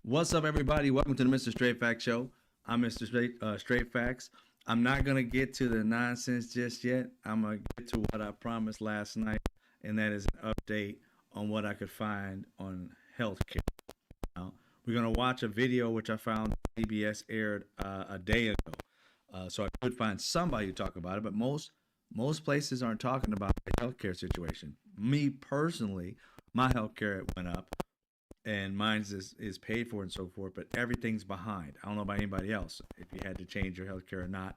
What's up, everybody? Welcome to the Mr. Straight Facts Show. I'm Mr. Straight Facts. I'm not going to get to the nonsense just yet. I'm going to get to what I promised last night, and that is an update on what I could find on healthcare. Now, we're going to watch a video which I found CBS aired a day ago. So I could find somebody to talk about it, but most places aren't talking about the healthcare situation. Me personally, my healthcare went up. And mine is paid for and so forth, but everything's behind. I don't know about anybody else, if you had to change your health care or not.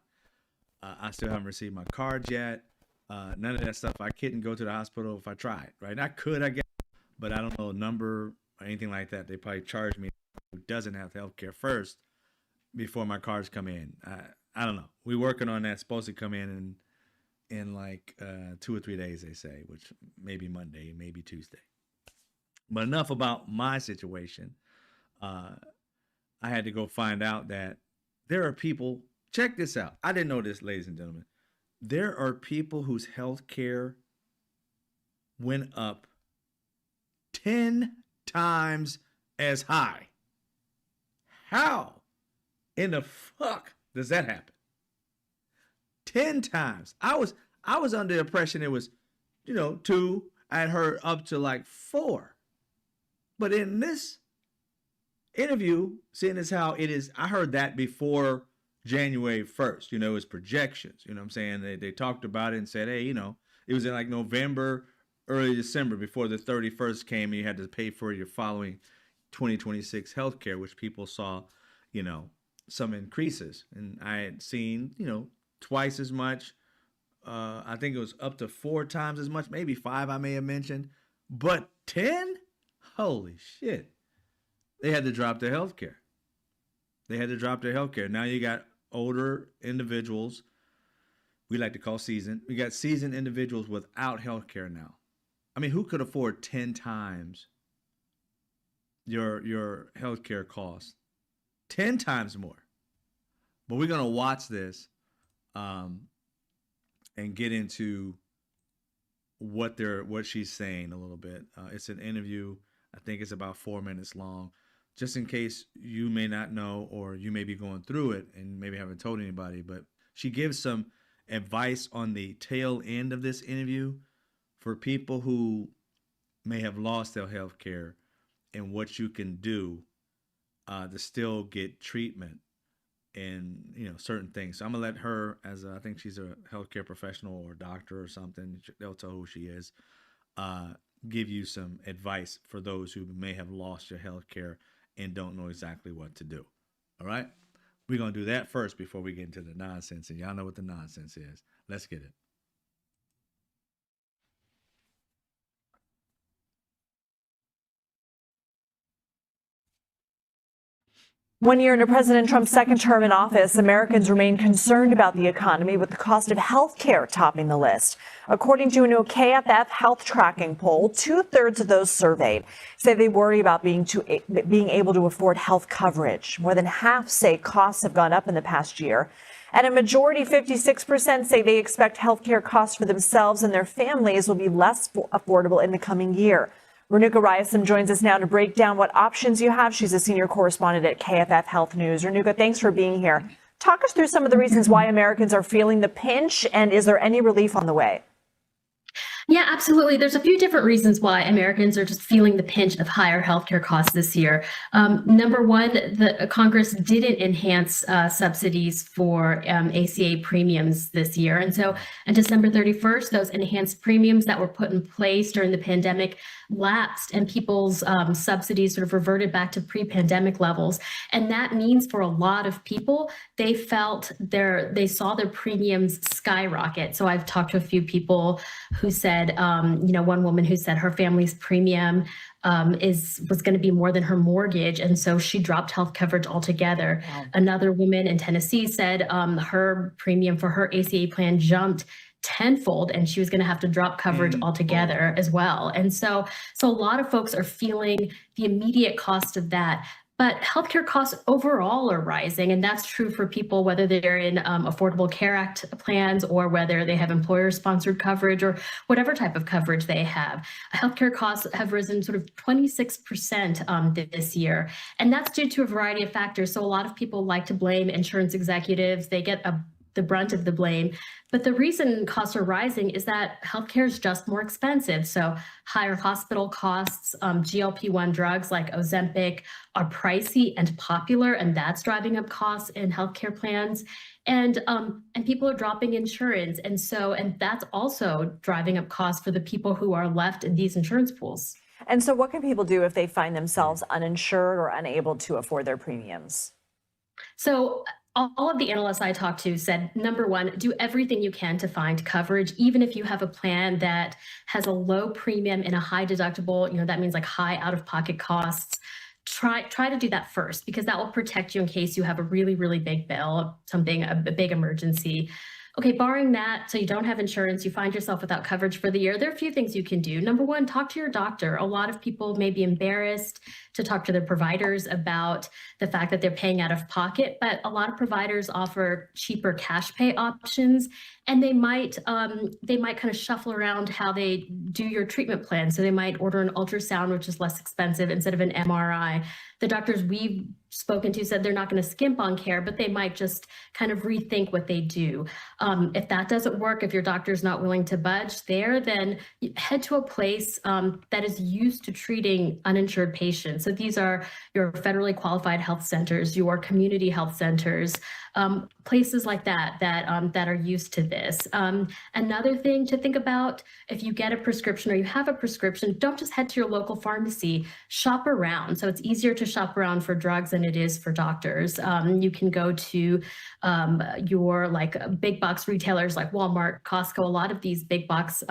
I still haven't received my cards yet. None of that stuff. I couldn't go to the hospital if I tried, right? I could, I guess, but I don't know a number or anything like that. They probably charge me who doesn't have health care first before my cards come in. I don't know. We're working on that. It's supposed to come in like 2 or 3 days, they say, which maybe Monday, maybe Tuesday. But enough about my situation. I had to go find out that there are people, check this out. I didn't know this, ladies and gentlemen. There are people whose health care went up 10 times as high. How in the fuck does that happen? 10 times. I was under the impression it was, 2. I had heard up to like 4. But in this interview, seeing as how it is, I heard that before January 1st, it's projections, what I'm saying? They talked about it and said, hey, it was in like November, early December before the 31st came and you had to pay for your following 2026 healthcare, which people saw, some increases. And I had seen, twice as much. I think it was up to 4 times as much, maybe 5 I may have mentioned, but 10? Holy shit. They had to drop their health care. Now you got older individuals, we like to call seasoned. We got seasoned individuals without health care now. I mean, who could afford 10 times your health care costs? 10 times more. But we're going to watch this and get into what she's saying a little bit. It's an interview. I think it's about 4 minutes long. Just in case you may not know or you may be going through it and maybe haven't told anybody, but she gives some advice on the tail end of this interview for people who may have lost their health care and what you can do to still get treatment and certain things. So I'm gonna let her, I think she's a healthcare professional or doctor or something. They'll tell who she is. Give you some advice for those who may have lost your health care and don't know exactly what to do. All right? We're going to do that first before we get into the nonsense. And y'all know what the nonsense is. Let's get it. One year into President Trump's second term in office, Americans remain concerned about the economy, with the cost of health care topping the list. According to a new KFF health tracking poll, 2/3 of those surveyed say they worry about being able to afford health coverage. More than half say costs have gone up in the past year. And a majority, 56%, say they expect health care costs for themselves and their families will be less affordable in the coming year. Renuka Ryerson joins us now to break down what options you have. She's a senior correspondent at KFF Health News. Renuka, thanks for being here. Talk us through some of the reasons why Americans are feeling the pinch, and is there any relief on the way? Yeah, absolutely. There's a few different reasons why Americans are just feeling the pinch of higher healthcare costs this year. Number one, the Congress didn't enhance subsidies for ACA premiums this year. And so on December 31st, those enhanced premiums that were put in place during the pandemic lapsed, and people's subsidies sort of reverted back to pre-pandemic levels. And that means for a lot of people, they saw their premiums skyrocket. So I've talked to a few people who said, one woman who said her family's premium was going to be more than her mortgage, and so she dropped health coverage altogether. Wow. Another woman in Tennessee said her premium for her ACA plan jumped tenfold, and she was going to have to drop coverage altogether as well. And so a lot of folks are feeling the immediate cost of that. But healthcare costs overall are rising, and that's true for people whether they're in Affordable Care Act plans or whether they have employer-sponsored coverage or whatever type of coverage they have. Healthcare costs have risen sort of 26% this year, and that's due to a variety of factors. So a lot of people like to blame insurance executives. They get the brunt of the blame. But the reason costs are rising is that healthcare is just more expensive. So higher hospital costs, GLP-1 drugs like Ozempic are pricey and popular, and that's driving up costs in healthcare plans. And people are dropping insurance. And that's also driving up costs for the people who are left in these insurance pools. And so what can people do if they find themselves uninsured or unable to afford their premiums? So all of the analysts I talked to said, number one, do everything you can to find coverage, even if you have a plan that has a low premium and a high deductible, that means like high out-of-pocket costs. Try to do that first, because that will protect you in case you have a really, really big bill, a big emergency. Okay, barring that, so you don't have insurance, you find yourself without coverage for the year, there are a few things you can do. Number one, talk to your doctor. A lot of people may be embarrassed to talk to their providers about the fact that they're paying out of pocket, but a lot of providers offer cheaper cash pay options, and they might kind of shuffle around how they do your treatment plan. So they might order an ultrasound, which is less expensive, instead of an MRI. The doctors we've spoken to said they're not going to skimp on care, but they might just kind of rethink what they do. If that doesn't work, if your doctor's not willing to budge there, then head to a place that is used to treating uninsured patients. So these are your federally qualified health centers, your community health centers, places like that are used to this. Another thing to think about, if you get a prescription or you have a prescription, don't just head to your local pharmacy, shop around. So it's easier to shop around for drugs than it is for doctors. You can go to your big box retailers like Walmart, Costco. A lot of these big box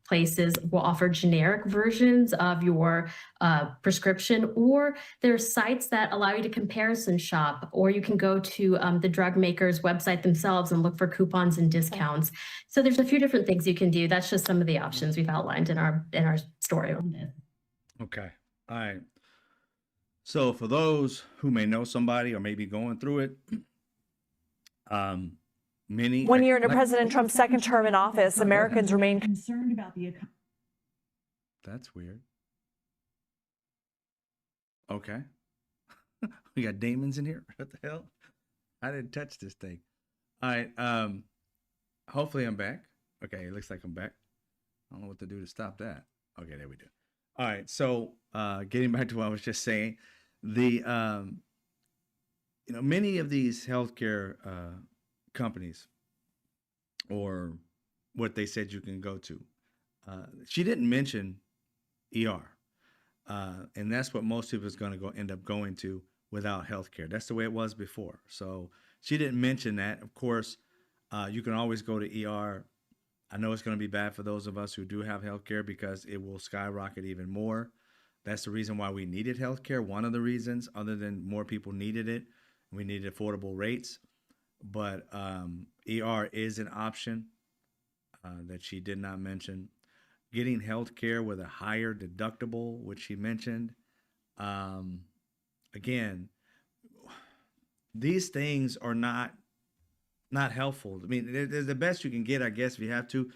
places will offer generic versions of your prescription, or there are sites that allow you to comparison shop, or you can go to the drug maker's website themselves and look for coupons and discounts. So there's a few different things you can do. That's just some of the options we've outlined in our story on this. Okay. All right. So for those who may know somebody or may be going through it, many. 1 year into President Trump's second term in office, Americans remain concerned about the economy. That's weird. Okay. We got Damons in here. What the hell? I didn't touch this thing. All right. Hopefully I'm back. Okay, it looks like I'm back. I don't know what to do to stop that. Okay, there we do. All right. So getting back to what I was just saying, many of these healthcare companies, or what they said you can go to, she didn't mention ER. And that's what most people is going to end up going to without healthcare. That's the way it was before. So she didn't mention that. Of course, you can always go to ER. I know it's going to be bad for those of us who do have healthcare, because it will skyrocket even more. That's the reason why we needed healthcare. One of the reasons, other than more people needed it, we needed affordable rates. But ER is an option that she did not mention. Getting health care with a higher deductible, which she mentioned. Again, these things are not helpful. I mean, they're the best you can get, I guess, if you have to.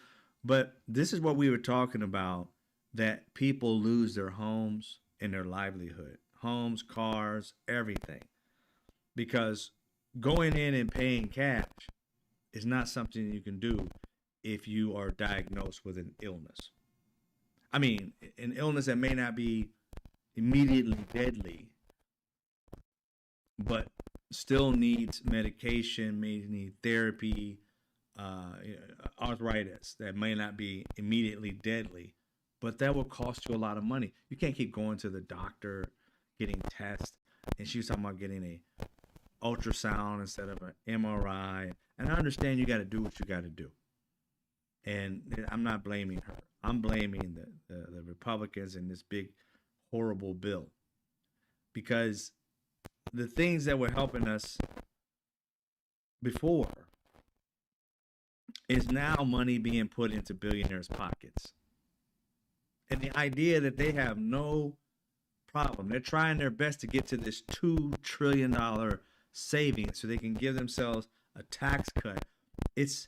But this is what we were talking about, that people lose their homes and their livelihood. Homes, cars, everything. Because going in and paying cash is not something you can do if you are diagnosed with an illness. I mean, an illness that may not be immediately deadly, but still needs medication, may need therapy, arthritis that may not be immediately deadly, but that will cost you a lot of money. You can't keep going to the doctor, getting tests. And she was talking about getting a ultrasound instead of an MRI. And I understand you got to do what you got to do. And I'm not blaming her. I'm blaming the Republicans in this big, horrible bill. Because the things that were helping us before, is now money being put into billionaires' pockets. And the idea that they have no problem, they're trying their best to get to this $2 trillion savings so they can give themselves a tax cut. It's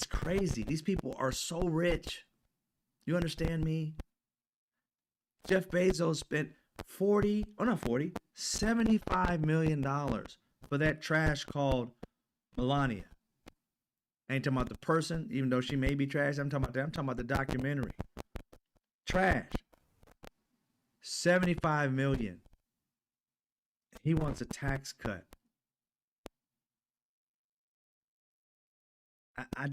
crazy. These people are so rich. You understand me? Jeff Bezos spent $75 million for that trash called Melania. I ain't talking about the person, even though she may be trash. I'm talking about that. I'm talking about the documentary. Trash. 75 million. He wants a tax cut. I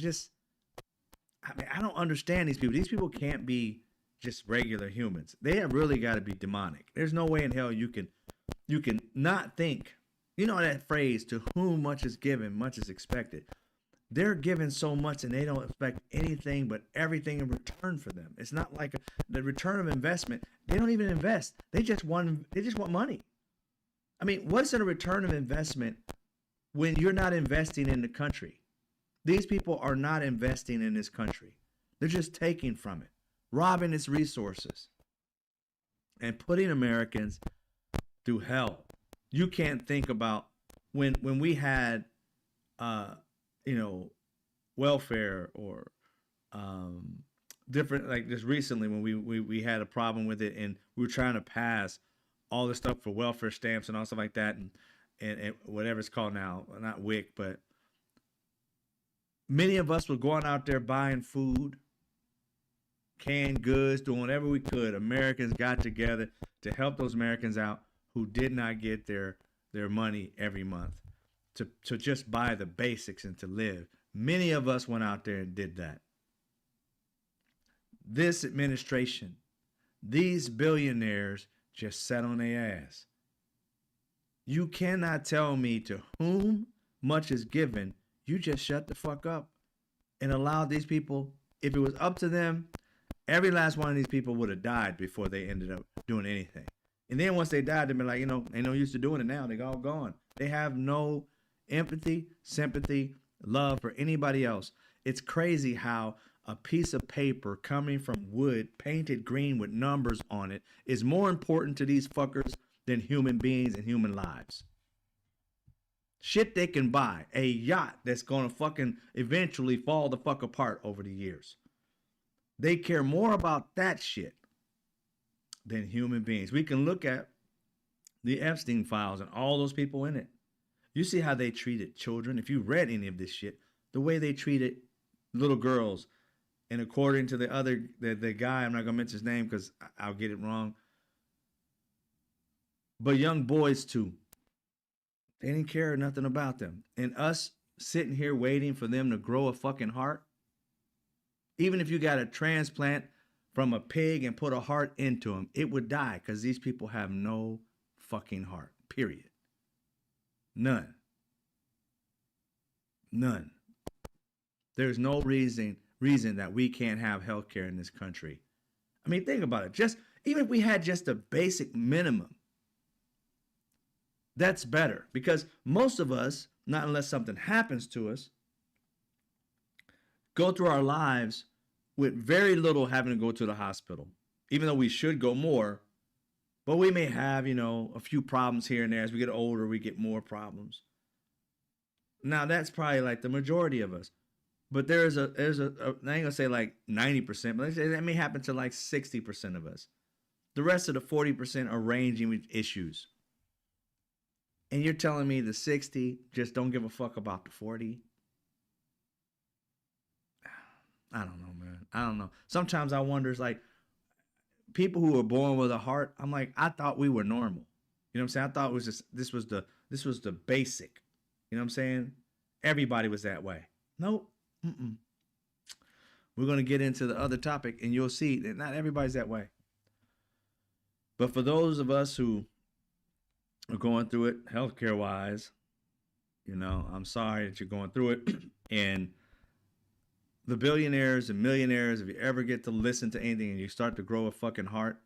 don't understand these people. These people can't be just regular humans. They have really got to be demonic. There's no way in hell you can not think. You know that phrase, to whom much is given, much is expected. They're given so much and they don't expect anything but everything in return for them. It's not like the return of investment. They don't even invest. They just want money. I mean, what's in a return of investment when you're not investing in the country? These people are not investing in this country. They're just taking from it, robbing its resources, and putting Americans through hell. You can't think about when we had welfare or different, like just recently when we had a problem with it and we were trying to pass all this stuff for welfare stamps and all stuff like that and whatever it's called now, not WIC, but many of us were going out there buying food, canned goods, doing whatever we could. Americans got together to help those Americans out who did not get their money every month to just buy the basics and to live. Many of us went out there and did that. This administration, these billionaires just sat on their ass. You cannot tell me to whom much is given. You just shut the fuck up and allow these people, if it was up to them, every last one of these people would have died before they ended up doing anything. And then once they died, they'd be like, they no use to doing it now. They're all gone. They have no empathy, sympathy, love for anybody else. It's crazy how a piece of paper coming from wood, painted green with numbers on it, is more important to these fuckers than human beings and human lives. Shit they can buy. A yacht that's gonna fucking eventually fall the fuck apart over the years. They care more about that shit than human beings. We can look at the Epstein files and all those people in it. You see how they treated children. If you read any of this shit, the way they treated little girls, and according to the guy, I'm not gonna mention his name because I'll get it wrong, but young boys too. They didn't care nothing about them. And us sitting here waiting for them to grow a fucking heart. Even if you got a transplant from a pig and put a heart into them, it would die because these people have no fucking heart, period. None. There's no reason that we can't have health care in this country. I mean, think about it. Just even if we had just a basic minimum, that's better, because most of us, not unless something happens to us, go through our lives with very little having to go to the hospital, even though we should go more. But we may have, a few problems here and there. As we get older, we get more problems. Now, that's probably like the majority of us. But there's a I ain't gonna say like 90%, but that may happen to like 60% of us. The rest of the 40% are ranging with issues. And you're telling me the 60 just don't give a fuck about the 40? I don't know, man. I don't know. Sometimes I wonder, it's like, people who are born with a heart, I'm like, I thought we were normal. You know what I'm saying? I thought it was just, this was the basic. You know what I'm saying? Everybody was that way. Nope. We're going to get into the other topic and you'll see that not everybody's that way. But for those of us who are going through it healthcare wise, I'm sorry that you're going through it. And the billionaires and millionaires, if you ever get to listen to anything and you start to grow a fucking heart,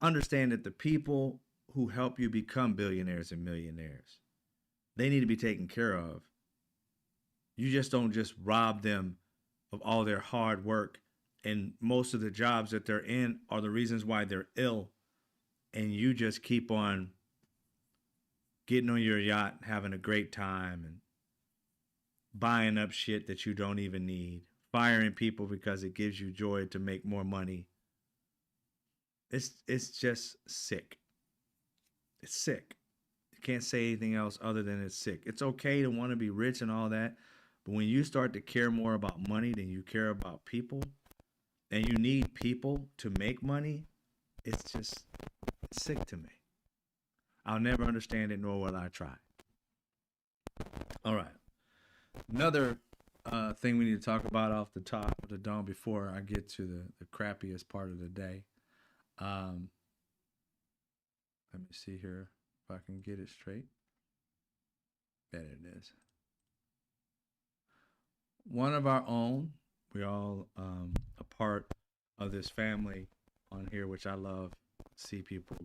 understand that the people who help you become billionaires and millionaires, they need to be taken care of. you just don't just rob them of all their hard work. And most of the jobs that they're in are the reasons why they're ill. And you just keep on getting on your yacht, having a great time, and buying up shit that you don't even need, firing people because it gives you joy to make more money. It's just sick. It's sick. You can't say anything else other than it's sick. It's okay to want to be rich and all that, but when you start to care more about money than you care about people, and you need people to make money, it's just sick to me. I'll never understand it, nor will I try. All right. Another thing we need to talk about off the top of the dome before I get to the crappiest part of the day. Let me see here if I can get it straight. There it is. One of our own, we all a part of this family on here, which I love. See people,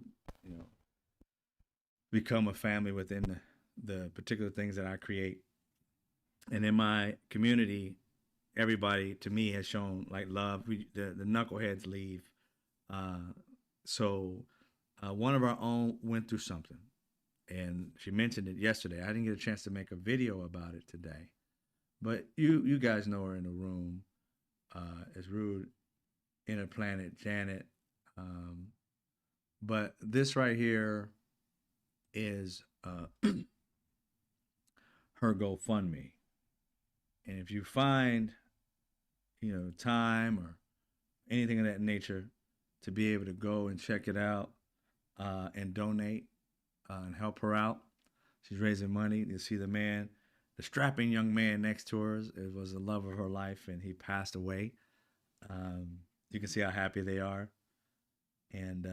become a family within the particular things that I create. And in my community, everybody to me has shown like love. The knuckleheads leave. So one of our own went through something, and she mentioned it yesterday. I didn't get a chance to make a video about it today, but you guys know her in the room. As Rude Inner Planet Janet. But this right here is her GoFundMe. And if you find, time or anything of that nature to be able to go and check it out and donate and help her out. She's raising money. You see the strapping young man next to her. It was the love of her life, and he passed away. You can see how happy they are. And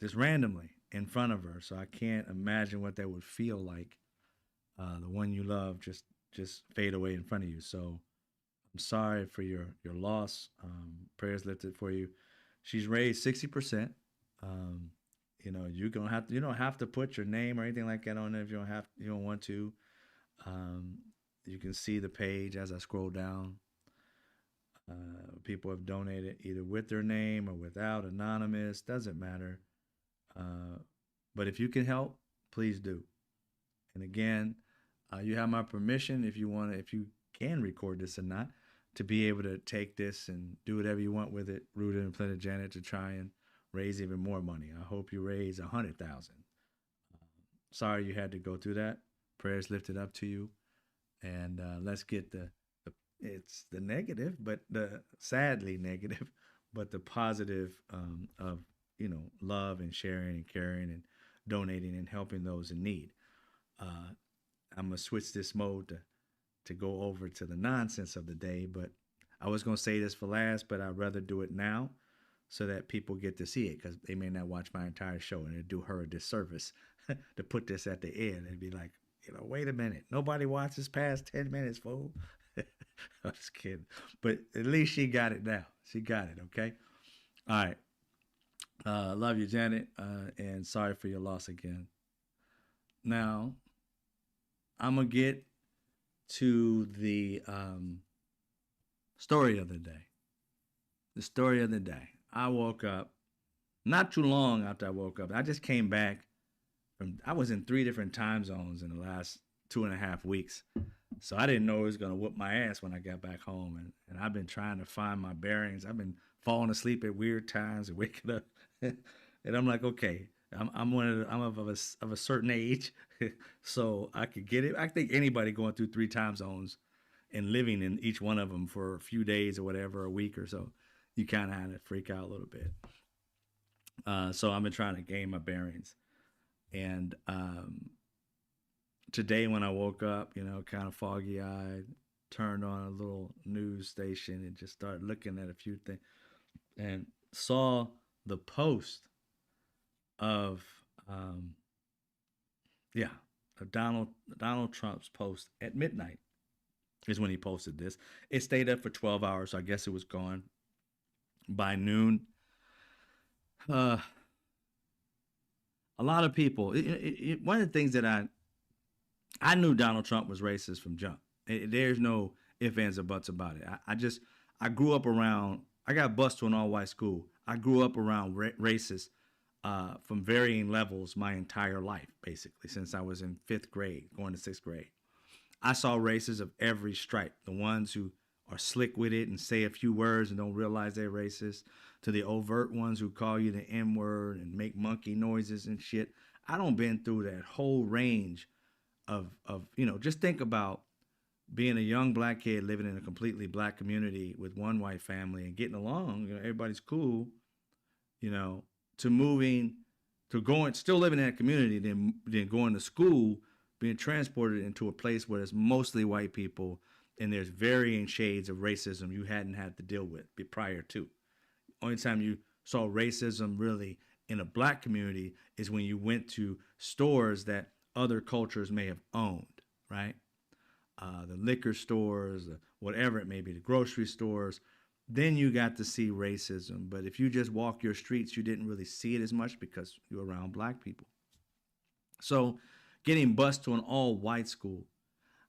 just randomly in front of her. So I can't imagine what that would feel like. The one you love just fade away in front of you. So I'm sorry for your loss. Prayers lifted for you. She's raised 60%. You don't have to put your name or anything like that on it if you don't want to. You can see the page as I scroll down. People have donated either with their name or without, anonymous, doesn't matter. But if you can help, please do. And again, you have my permission if you can record this or not, to be able to take this and do whatever you want with it, Rooted and Planet Janet, to try and raise even more money. I hope you raise 100,000. Sorry you had to go through that. Prayers lifted up to you. And let's get it's the negative, but the sadly negative, but the positive of love and sharing and caring and donating and helping those in need. I'm gonna switch this mode to go over to the nonsense of the day, but I was gonna say this for last, but I'd rather do it now so that people get to see it, because they may not watch my entire show, and it'd do her a disservice to put this at the end and be like, wait a minute, nobody watches past 10 minutes, fool. I'm just kidding. But at least she got it now. She got it, okay? All right. Love you, Janet, and sorry for your loss again. Now, I'm going to get to the story of the day. The story of the day. I woke up not too long after I woke up. I just came back I was in 3 different time zones in the last 2.5 weeks. So I didn't know it was going to whoop my ass when I got back home. And I've been trying to find my bearings. I've been falling asleep at weird times and waking up. And I'm like, okay, I'm of a certain age, so I could get it. I think anybody going through 3 time zones and living in each one of them for a few days or whatever, a week or so, you kind of have to freak out a little bit. So I've been trying to gain my bearings. And today when I woke up, kind of foggy-eyed, turned on a little news station and just started looking at a few things and saw the post of Donald Trump's post at midnight is when he posted this. It stayed up for 12 hours, so I guess it was gone by noon. A lot of people, one of the things that I knew Donald Trump was racist from jump. There's no ifs, ands, or buts about it. I grew up around, I got bused to an all white school. I grew up around racists from varying levels my entire life, basically, since I was in 5th grade, going to 6th grade. I saw racists of every stripe, the ones who are slick with it and say a few words and don't realize they're racist, to the overt ones who call you the N word and make monkey noises and shit. I don't been through that whole range of just think about being a young black kid living in a completely black community with one white family and getting along, everybody's cool, you know, to moving, to going, still living in that community, then going to school, being transported into a place where there's mostly white people and there's varying shades of racism you hadn't had to deal with prior to. Only time you saw racism really in a black community is when you went to stores that other cultures may have owned, right? The liquor stores, whatever it may be, the grocery stores. Then you got to see racism. But if you just walk your streets, you didn't really see it as much because you're around black people. So getting bused to an all white school,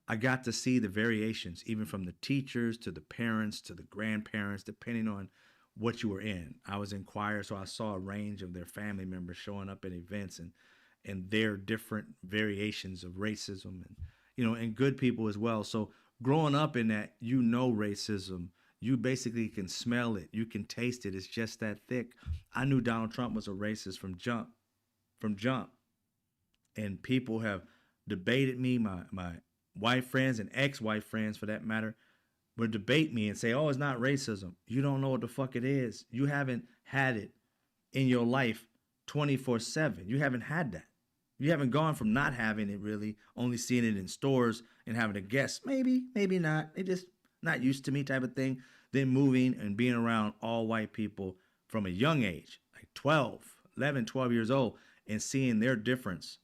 I got to see the variations, even from the teachers to the parents to the grandparents, depending on what you were in. I was in choir, so I saw a range of their family members showing up at events and their different variations of racism and good people as well. So growing up in that, racism, you basically can smell it, you can taste it. It's just that thick. I knew Donald Trump was a racist from jump. And people have debated me, my white friends and ex-white friends for that matter, would debate me and say, oh, it's not racism. You don't know what the fuck it is. You haven't had it in your life 24/7. You haven't had that. You haven't gone from not having it really, only seeing it in stores and having to guess, maybe, maybe not. It just not used to me type of thing. Then moving and being around all white people from a young age, like 12 years old, and seeing their difference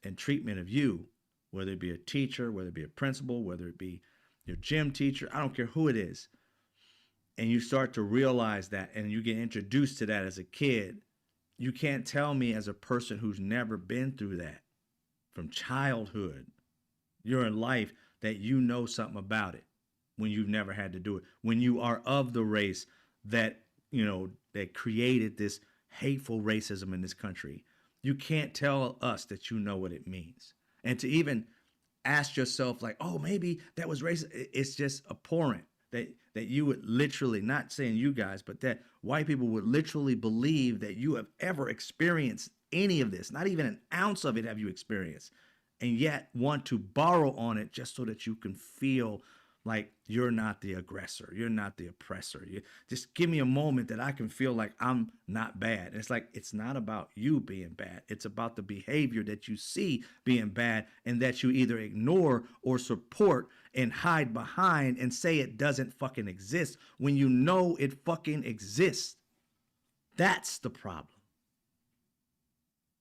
and treatment of you, whether it be a teacher, whether it be a principal, whether it be your gym teacher, I don't care who it is. And you start to realize that and you get introduced to that as a kid. You can't tell me as a person who's never been through that from childhood, you're in life, that you know something about it when you've never had to do it. When you are of the race that, that created this hateful racism in this country, you can't tell us that you know what it means. And to even ask yourself like, oh, maybe that was racist. It's just abhorrent that you would literally, not saying you guys, but that white people would literally believe that you have ever experienced any of this. Not even an ounce of it have you experienced. And yet want to borrow on it just so that you can feel like you're not the aggressor. You're not the oppressor. You just give me a moment that I can feel like I'm not bad. And it's like, it's not about you being bad. It's about the behavior that you see being bad and that you either ignore or support and hide behind and say it doesn't fucking exist when you know it fucking exists. That's the problem.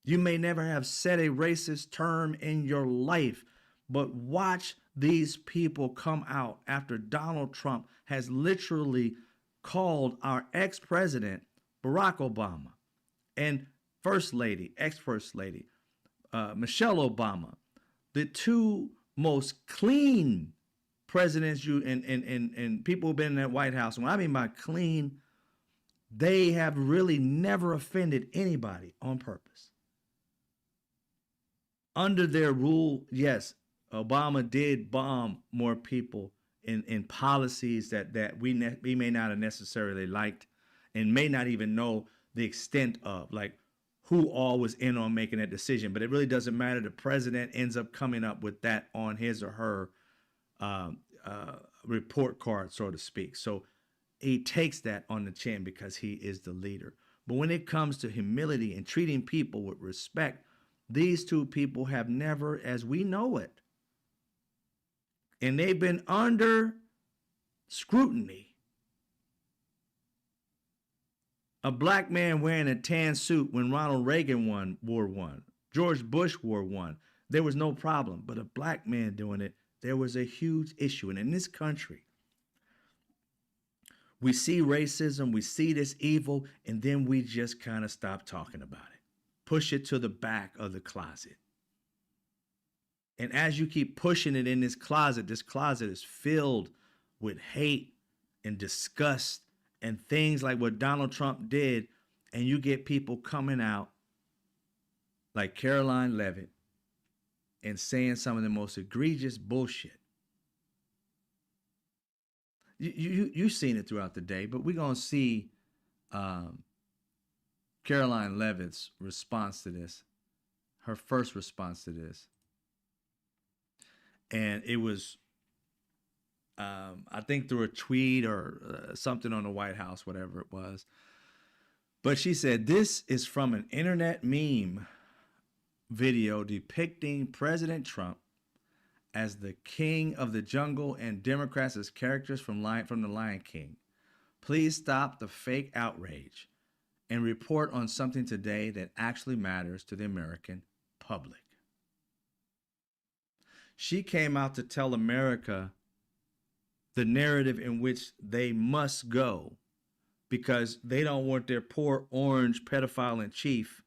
You may never have said a racist term in your life, but watch these people come out after Donald Trump has literally called our ex-president, Barack Obama, and ex-first lady, Michelle Obama, the two most clean presidents and people who've been in that White House. And what I mean by clean, they have really never offended anybody on purpose. Under their rule, yes, Obama did bomb more people in policies that we may not have necessarily liked and may not even know the extent of, like who all was in on making that decision. But it really doesn't matter. The president ends up coming up with that on his or her report card, so to speak. So he takes that on the chin because he is the leader. But when it comes to humility and treating people with respect, these two people have never, as we know it, and they've been under scrutiny. A black man wearing a tan suit when Ronald Reagan wore one, George Bush wore one, there was no problem. But a black man doing it, there was a huge issue. And in this country, we see racism, we see this evil, and then we just kind of stop talking about it. Push it to the back of the closet. And as you keep pushing it in this closet is filled with hate and disgust and things like what Donald Trump did. And you get people coming out like Caroline Levitt and saying some of the most egregious bullshit. You've seen it throughout the day, but we're going to see Caroline Levitt's response to this, her first response to this. And it was, I think through a tweet or something on the White House, whatever it was. But she said, this is from an internet meme video depicting President Trump as the king of the jungle and Democrats as characters from the Lion King. Please stop the fake outrage and report on something today that actually matters to the American public. She came out to tell America the narrative in which they must go because they don't want their poor orange pedophile in chief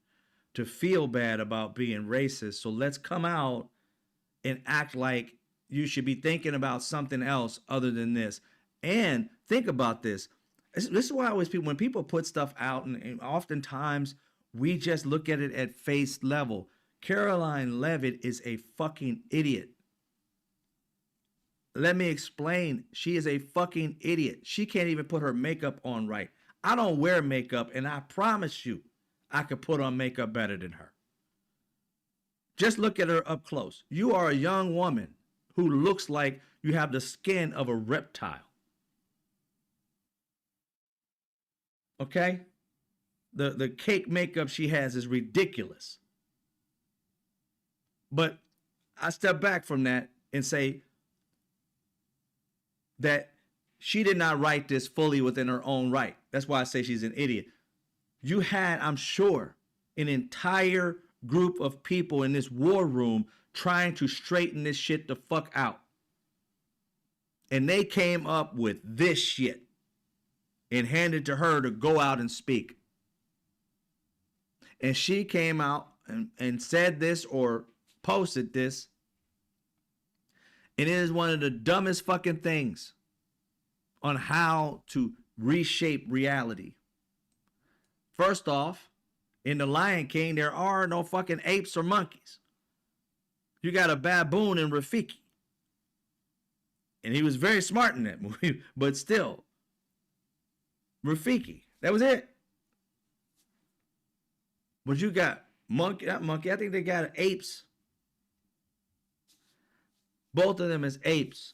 to feel bad about being racist. So let's come out and act like you should be thinking about something else other than this. And think about this. This is why I always, when people put stuff out, and oftentimes we just look at it at face level. Caroline Levitt is a fucking idiot. Let me explain. She is a fucking idiot. She can't even put her makeup on right. I don't wear makeup, and I promise you I could put on makeup better than her. Just look at her up close. You are a young woman who looks like you have the skin of a reptile. Okay? The cake makeup she has is ridiculous. But I step back from that and say that she did not write this fully within her own right. That's why I say she's an idiot. You had, I'm sure, an entire group of people in this war room trying to straighten this shit the fuck out. And they came up with this shit and handed to her to go out and speak. And she came out and said this or posted this. And it is one of the dumbest fucking things on how to reshape reality. First off, in The Lion King, there are no fucking apes or monkeys. You got a baboon in Rafiki. And he was very smart in that movie, but still. Rafiki, that was it. But you got not monkey, I think they got apes. Both of them is apes.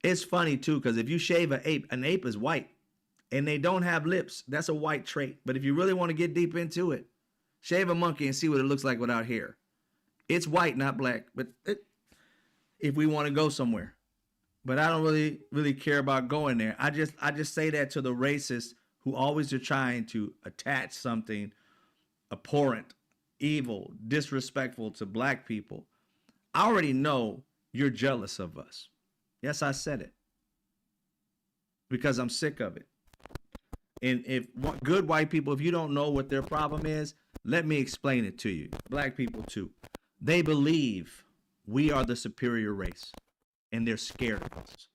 It's funny too, because if you shave an ape is white. And they don't have lips. That's a white trait. But if you really want to get deep into it, shave a monkey and see what it looks like without hair. It's white, not black. But if we want to go somewhere. But I don't really care about going there. I just say that to the racists who always are trying to attach something abhorrent, evil, disrespectful to black people. I already know you're jealous of us. Yes, I said it. Because I'm sick of it. And if good white people, if you don't know what their problem is, let me explain it to you. Black people too. They believe we are the superior race and they're scared of us.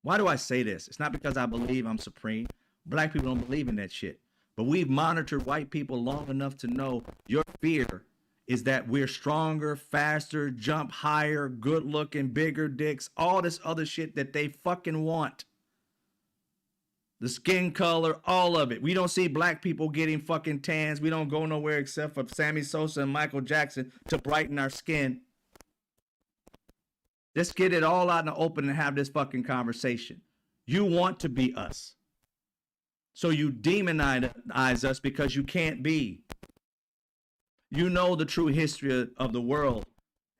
Why do I say this? It's not because I believe I'm supreme. Black people don't believe in that shit. But we've monitored white people long enough to know your fear is that we're stronger, faster, jump higher, good looking, bigger dicks, all this other shit that they fucking want. The skin color, all of it. We don't see black people getting fucking tans. We don't go nowhere except for Sammy Sosa and Michael Jackson to brighten our skin. Let's get it all out in the open and have this fucking conversation. You want to be us. So you demonize us because you can't be. You know the true history of the world.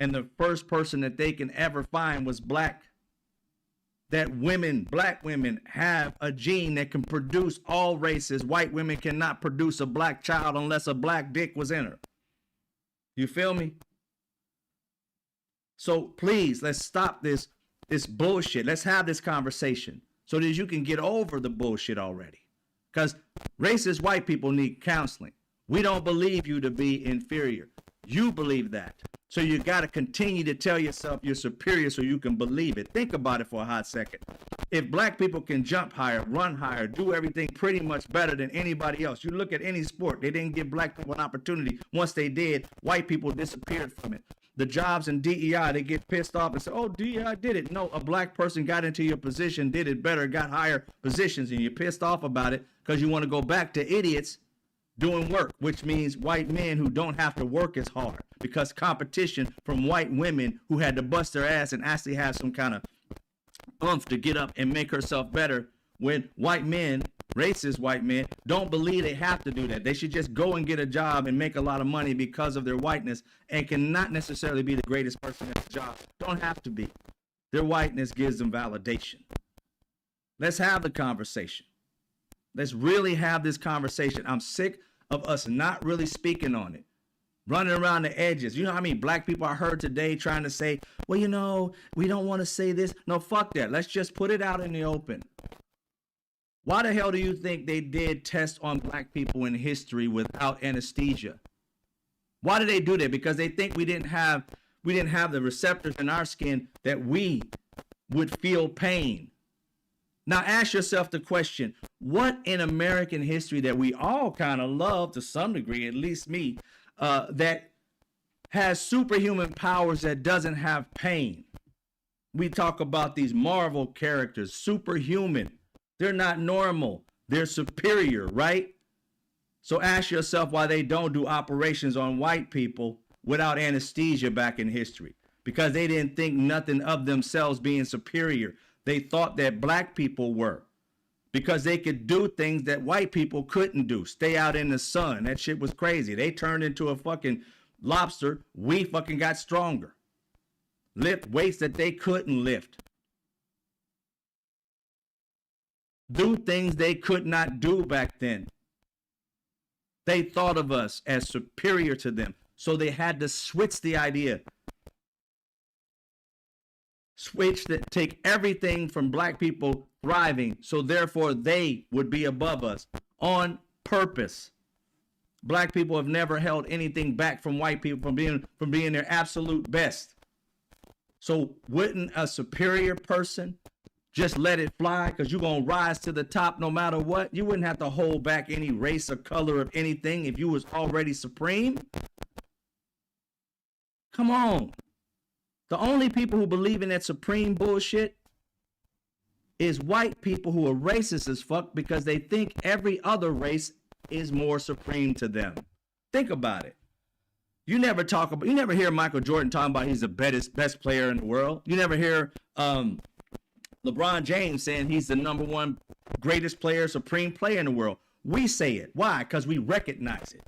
And the first person that they can ever find was black. That women, black women, have a gene that can produce all races. White women cannot produce a black child unless a black dick was in her. You feel me? So please, let's stop this bullshit. Let's have this conversation so that you can get over the bullshit already. Because racist white people need counseling. We don't believe you to be inferior. You believe that. So you got to continue to tell yourself you're superior so you can believe it. Think about it for a hot second. If black people can jump higher, run higher, do everything pretty much better than anybody else, you look at any sport, they didn't give black people an opportunity. Once they did, white people disappeared from it. The jobs in DEI, they get pissed off and say, oh, DEI did it. No, a black person got into your position, did it better, got higher positions, and you're pissed off about it because you want to go back to idiots doing work, which means white men who don't have to work as hard because competition from white women who had to bust their ass and actually have some kind of oomph to get up and make herself better, when white men, racist white men, don't believe they have to do that. They should just go and get a job and make a lot of money because of their whiteness and cannot necessarily be the greatest person at the job. Don't have to be. Their whiteness gives them validation. Let's have the conversation. Let's really have this conversation. I'm sick of us not really speaking on it, running around the edges. You know how many black people I heard today trying to say, well, you know, we don't want to say this. No, fuck that. Let's just put it out in the open. Why the hell do you think they did tests on black people in history without anesthesia? Why did they do that? Because they think we didn't have the receptors in our skin that we would feel pain. Now ask yourself the question, what in American history that we all kind of love to some degree, at least me, that has superhuman powers that doesn't have pain? We talk about these Marvel characters, superhuman. They're not normal. They're superior, right? So ask yourself why they don't do operations on white people without anesthesia back in history. Because they didn't think nothing of themselves being superior. They thought that black people were, because they could do things that white people couldn't do. Stay out in the sun. That shit was crazy. They turned into a fucking lobster. We fucking got stronger. Lift weights that they couldn't lift. Do things they could not do back then. They thought of us as superior to them. So they had to switch the idea. Switch that, take everything from black people thriving, so therefore they would be above us on purpose. Black people have never held anything back from white people from being their absolute best. So wouldn't a superior person just let it fly because you're going to rise to the top no matter what? You wouldn't have to hold back any race or color of anything if you was already supreme. Come on. The only people who believe in that supreme bullshit is white people who are racist as fuck because they think every other race is more supreme to them. Think about it. You never hear Michael Jordan talking about he's the best player in the world. You never hear LeBron James saying he's the number one greatest player, supreme player in the world. We say it. Why? Because we recognize it.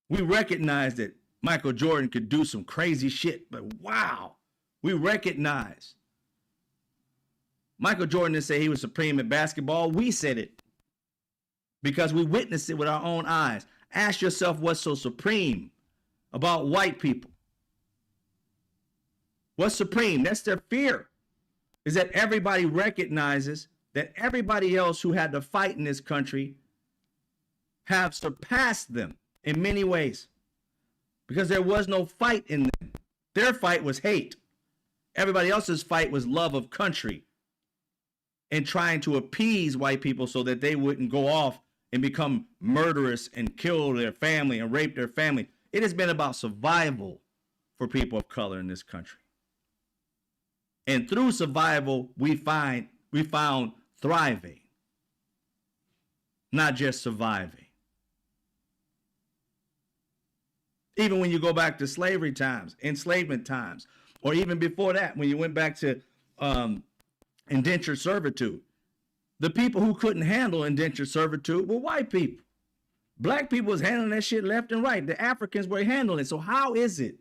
We recognize that Michael Jordan could do some crazy shit, but wow, we recognize. Michael Jordan didn't say he was supreme at basketball. We said it because we witnessed it with our own eyes. Ask yourself what's so supreme about white people. What's supreme? That's their fear. Is that everybody recognizes that everybody else who had to fight in this country have surpassed them in many ways. Because there was no fight in them. Their fight was hate. Everybody else's fight was love of country and trying to appease white people so that they wouldn't go off and become murderous and kill their family and rape their family. It has been about survival for people of color in this country. And through survival, we found thriving, not just surviving. Even when you go back to slavery times, enslavement times, or even before that, when you went back to indentured servitude, the people who couldn't handle indentured servitude were white people. Black people was handling that shit left and right. The Africans were handling it. So how is it,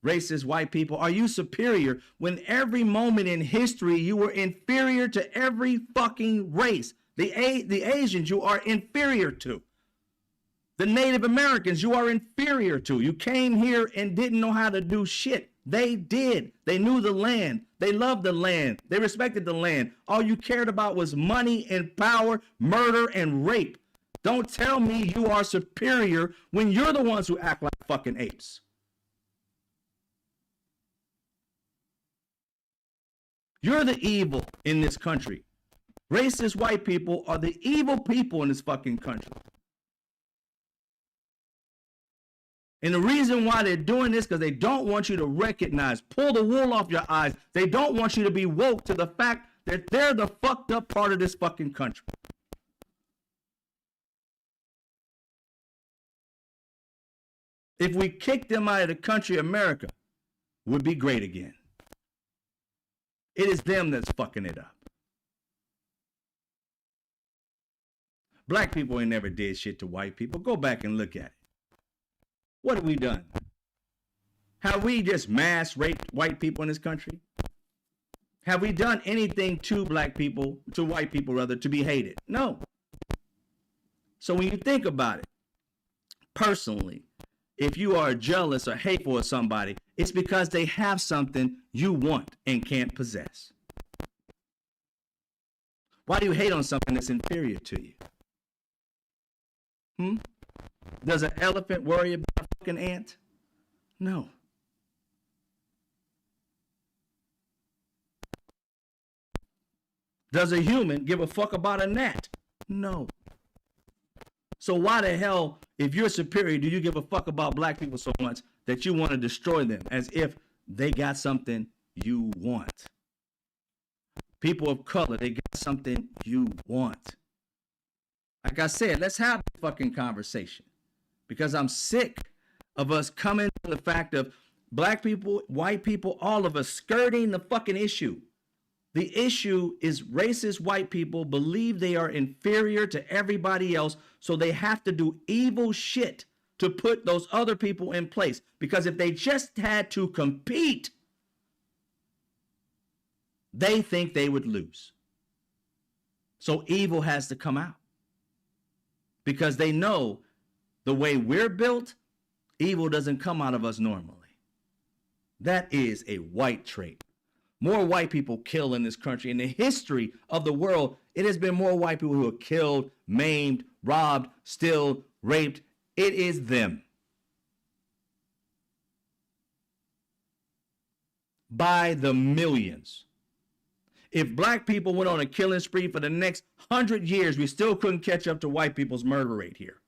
racist white people, are you superior when every moment in history you were inferior to every fucking race? The Asians you are inferior to. The Native Americans you are inferior to. You came here and didn't know how to do shit. They did. They knew the land. They loved the land. They respected the land. All you cared about was money and power, murder and rape. Don't tell me you are superior when you're the ones who act like fucking apes. You're the evil in this country. Racist white people are the evil people in this fucking country. And the reason why they're doing this, because they don't want you to recognize, pull the wool off your eyes. They don't want you to be woke to the fact that they're the fucked up part of this fucking country. If we kick them out of the country, America would be great again. It is them that's fucking it up. Black people ain't never did shit to white people. Go back and look at it. What have we done? Have we just mass raped white people in this country? Have we done anything to black people, to white people rather, to be hated? No. So when you think about it, personally, if you are jealous or hateful of somebody, it's because they have something you want and can't possess. Why do you hate on something that's inferior to you? Does an elephant worry about a fucking ant? No. Does a human give a fuck about a gnat? No. So why the hell, if you're superior, do you give a fuck about black people so much that you want to destroy them as if they got something you want? People of color, they got something you want. Like I said, let's have a fucking conversation, because I'm sick of us coming to the fact of black people, white people, all of us skirting the fucking issue. The issue is racist white people believe they are inferior to everybody else, so they have to do evil shit to put those other people in place. Because if they just had to compete, they think they would lose. So evil has to come out. Because they know the way we're built, evil doesn't come out of us normally. That is a white trait. More white people kill in this country. In the history of the world, it has been more white people who are killed, maimed, robbed, steal, raped. It is them. By the millions. If black people went on a killing spree for the next 100 years, we still couldn't catch up to white people's murder rate here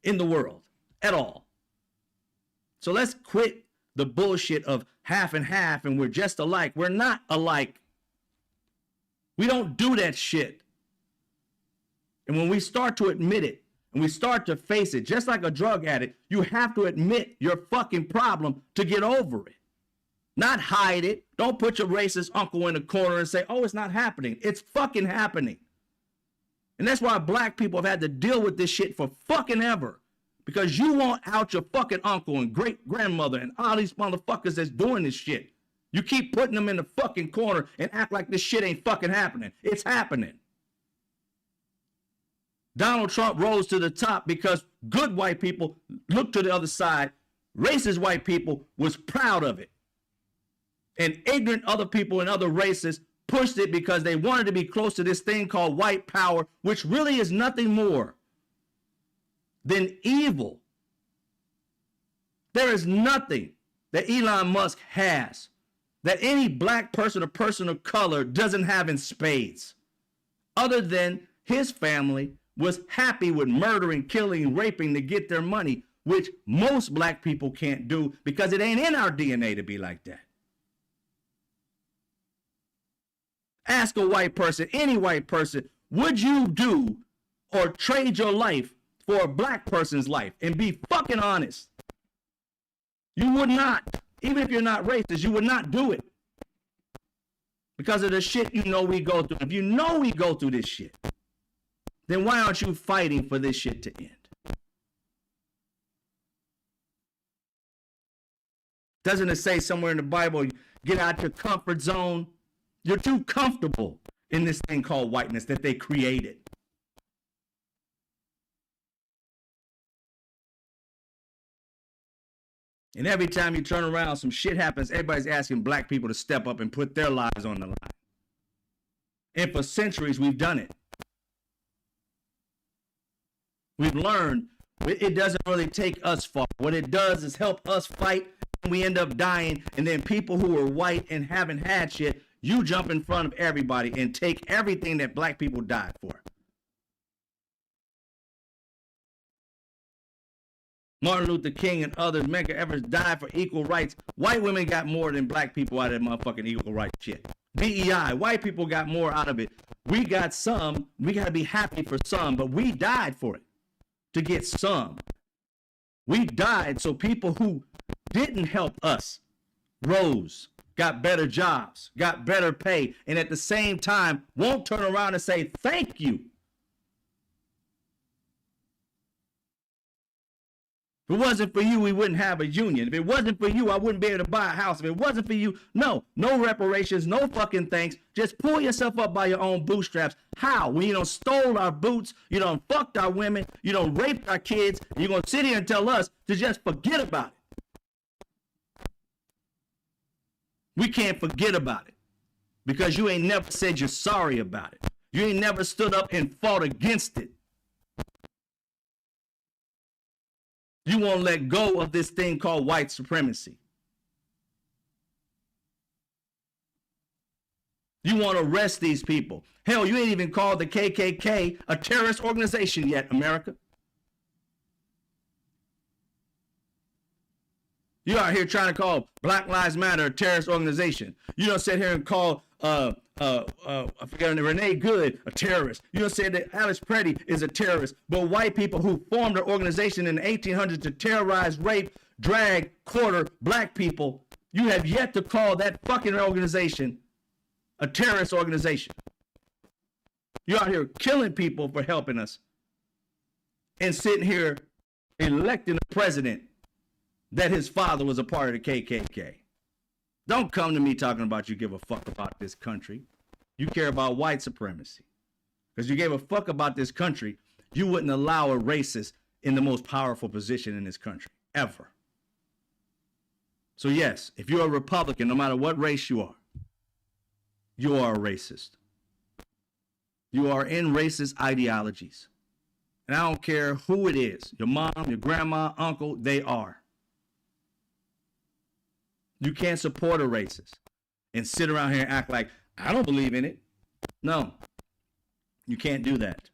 in the world at all. So let's quit the bullshit of half and half and we're just alike. We're not alike. We don't do that shit. And when we start to admit it and we start to face it, just like a drug addict, you have to admit your fucking problem to get over it. Not hide it. Don't put your racist uncle in the corner and say, oh, it's not happening. It's fucking happening. And that's why black people have had to deal with this shit for fucking ever. Because you want out your fucking uncle and great grandmother and all these motherfuckers that's doing this shit. You keep putting them in the fucking corner and act like this shit ain't fucking happening. It's happening. Donald Trump rose to the top because good white people looked to the other side. Racist white people was proud of it. And ignorant other people and other races pushed it because they wanted to be close to this thing called white power, which really is nothing more than evil. There is nothing that Elon Musk has that any black person or person of color doesn't have in spades, other than his family was happy with murdering, killing, raping to get their money, which most black people can't do because it ain't in our DNA to be like that. Ask a white person, any white person, would you do or trade your life for a black person's life? And be fucking honest. You would not. Even if you're not racist, you would not do it. Because of the shit you know we go through. If you know we go through this shit, then why aren't you fighting for this shit to end? Doesn't it say somewhere in the Bible, get out your comfort zone? You're too comfortable in this thing called whiteness that they created. And every time you turn around, some shit happens. Everybody's asking black people to step up and put their lives on the line. And for centuries, we've done it. We've learned it doesn't really take us far. What it does is help us fight, and we end up dying. And then people who are white and haven't had shit, you jump in front of everybody and take everything that black people died for. Martin Luther King and others, Medgar Evers died for equal rights. White women got more than black people out of that motherfucking equal rights shit. DEI, white people got more out of it. We got some. We got to be happy for some, but we died for it to get some. We died so people who didn't help us rose, got better jobs, got better pay, and at the same time won't turn around and say thank you. If it wasn't for you, we wouldn't have a union. If it wasn't for you, I wouldn't be able to buy a house. If it wasn't for you, no reparations, no fucking thanks. Just pull yourself up by your own bootstraps. How? When you done stole our boots, you done fucked our women, you done raped our kids, and you're going to sit here and tell us to just forget about it. We can't forget about it because you ain't never said you're sorry about it. You ain't never stood up and fought against it. You won't let go of this thing called white supremacy. You want to arrest these people. Hell, you ain't even called the KKK a terrorist organization yet, America. You out here trying to call Black Lives Matter a terrorist organization. You don't sit here and call I forgot Renee Good a terrorist. You don't say that Alice Preddy is a terrorist, but white people who formed an organization in the 1800s to terrorize, rape, drag, quarter black people, you have yet to call that fucking organization a terrorist organization. You're out here killing people for helping us and sitting here electing a president that his father was a part of the KKK. Don't come to me talking about you give a fuck about this country. You care about white supremacy. Because you gave a fuck about this country, you wouldn't allow a racist in the most powerful position in this country, ever. So yes, if you're a Republican, no matter what race you are a racist. You are in racist ideologies. And I don't care who it is, your mom, your grandma, uncle, they are. You can't support a racist and sit around here and act like, I don't believe in it. No, you can't do that.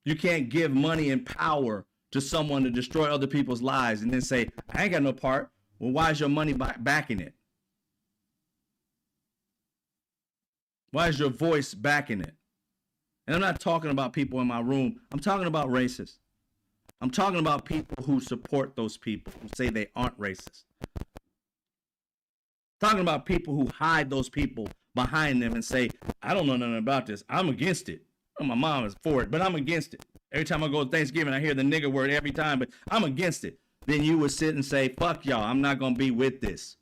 You can't give money and power to someone to destroy other people's lives and then say, I ain't got no part. Well, why is your money backing it? Why is your voice backing it? And I'm not talking about people in my room. I'm talking about racists. I'm talking about people who support those people, who say they aren't racist. Talking about people who hide those people behind them and say, I don't know nothing about this. I'm against it. Oh, my mom is for it, but I'm against it. Every time I go to Thanksgiving, I hear the nigger word every time, but I'm against it. Then you would sit and say, fuck y'all, I'm not going to be with this.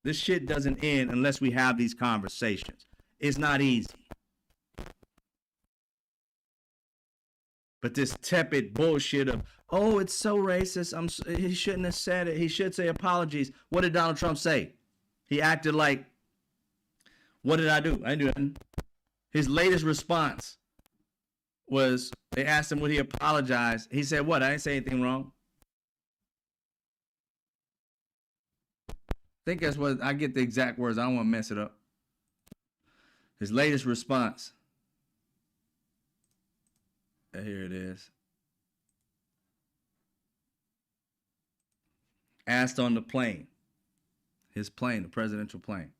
This shit doesn't end unless we have these conversations. It's not easy. But this tepid bullshit of, oh, it's so racist. He shouldn't have said it. He should say apologies. What did Donald Trump say? He acted like, what did I do? I didn't do nothing. His latest response was, they asked him would he apologize. He said, what? I didn't say anything wrong. I think that's what, I get the exact words. I don't want to mess it up. His latest response. Here it is. Asked on the plane, his plane, the presidential plane.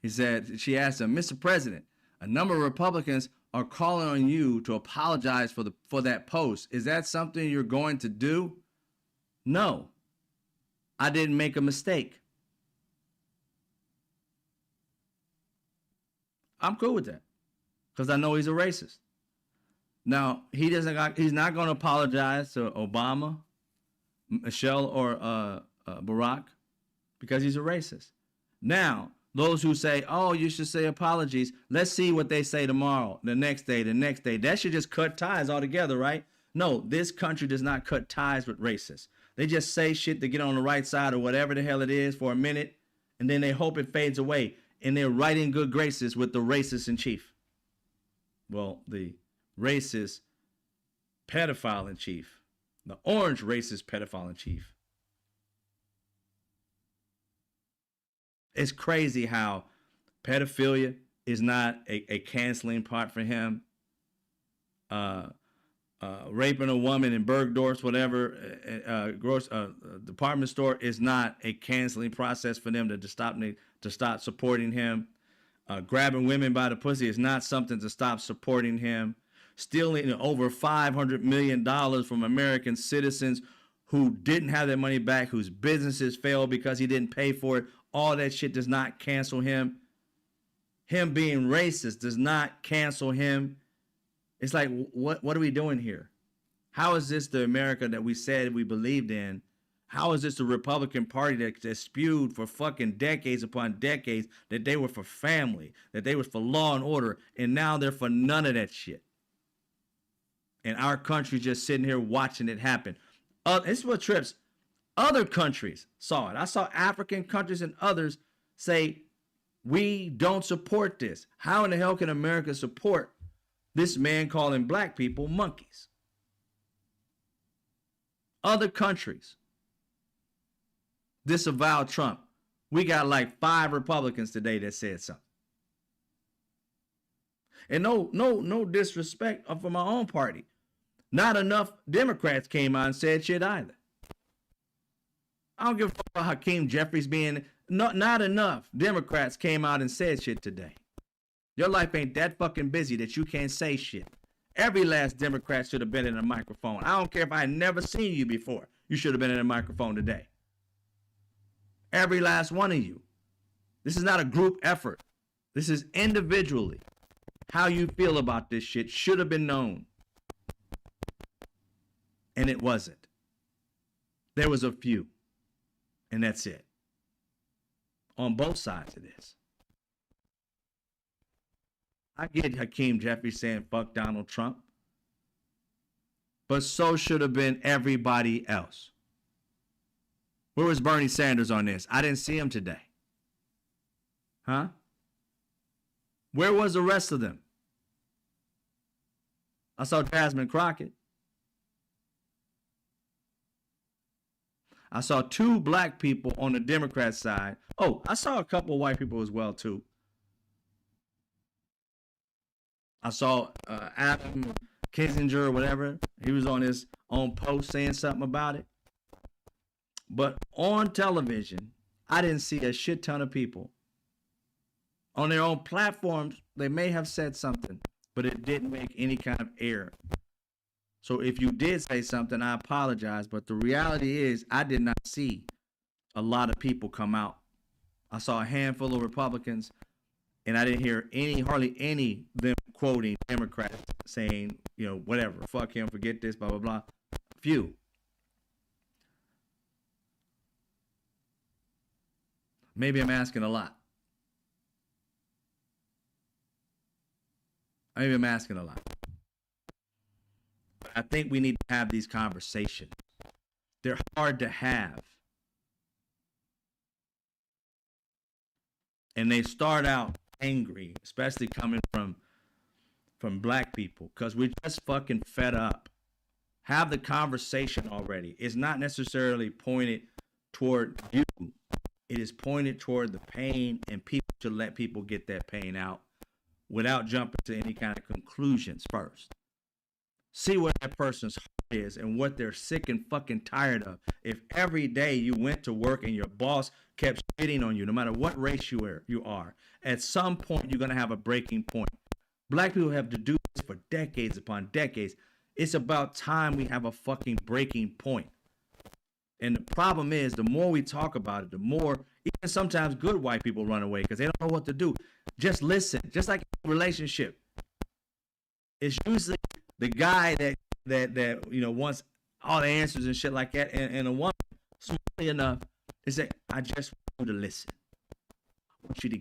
He said, she asked him, Mr. President, a number of Republicans are calling on you to apologize for that post. Is that something you're going to do? No, I didn't make a mistake. I'm cool with that because I know he's a racist. Now, he's not going to apologize to Obama, Michelle, or Barack because he's a racist. Now, those who say, oh, you should say apologies, let's see what they say tomorrow, the next day. That should just cut ties altogether, right? No, this country does not cut ties with racists. They just say shit to get on the right side or whatever the hell it is for a minute, and then they hope it fades away. and they're right in good graces with the racist in chief. Well, the racist pedophile in chief, the orange racist pedophile in chief. It's crazy how pedophilia is not a canceling part for him. Raping a woman in Bergdorf's, whatever, department store is not a canceling process for them to stop supporting him. Grabbing women by the pussy is not something to stop supporting him. Stealing over $500 million from American citizens who didn't have their money back, whose businesses failed because he didn't pay for it. All that shit does not cancel him. Him being racist does not cancel him. It's like, what are we doing here? How is this the America that we said we believed in? How is this the Republican Party that spewed for fucking decades upon decades that they were for family, that they were for law and order, and now they're for none of that shit? And our country just sitting here watching it happen. This is what trips. Other countries saw it. I saw African countries and others say, we don't support this. How in the hell can America support this man calling black people monkeys? Other countries disavowed Trump. We got like 5 Republicans today that said something. And no disrespect for my own party. Not enough Democrats came out and said shit either. I don't give a fuck about Hakeem Jeffries being, not enough Democrats came out and said shit today. Your life ain't that fucking busy that you can't say shit. Every last Democrat should have been in a microphone. I don't care if I had never seen you before. You should have been in a microphone today. Every last one of you. This is not a group effort. This is individually. How you feel about this shit should have been known. And it wasn't. There was a few. And that's it. On both sides of this. I get Hakeem Jeffries saying fuck Donald Trump. But so should have been everybody else. Where was Bernie Sanders on this? I didn't see him today. Huh? Where was the rest of them? I saw Jasmine Crockett. I saw 2 black people on the Democrat side. Oh, I saw a couple white people as well, too. I saw Adam Kinzinger or whatever. He was on his own post saying something about it. But on television, I didn't see a shit ton of people. On their own platforms, they may have said something, but it didn't make any kind of air. So if you did say something, I apologize. But the reality is I did not see a lot of people come out. I saw a handful of Republicans, and I didn't hear hardly any of them quoting Democrats saying, you know, whatever, fuck him, forget this, blah, blah, blah. Few. Maybe I'm asking a lot. Maybe I'm asking a lot. But I think we need to have these conversations. They're hard to have. And they start out angry, especially coming from black people, because we're just fucking fed up. Have the conversation already. It's not necessarily pointed toward you. It is pointed toward the pain, and people should let people get that pain out without jumping to any kind of conclusions first. See what that person's heart is and what they're sick and fucking tired of. If every day you went to work and your boss kept shitting on you, no matter what race you are, at some point you're going to have a breaking point. Black people have to do this for decades upon decades. It's about time we have a fucking breaking point. And the problem is, the more we talk about it, the more, even sometimes good white people run away because they don't know what to do. Just listen. Just like a relationship. It's usually the guy that you know wants all the answers and shit like that, and a woman, smartly enough, is that I just want you to listen. I want you to.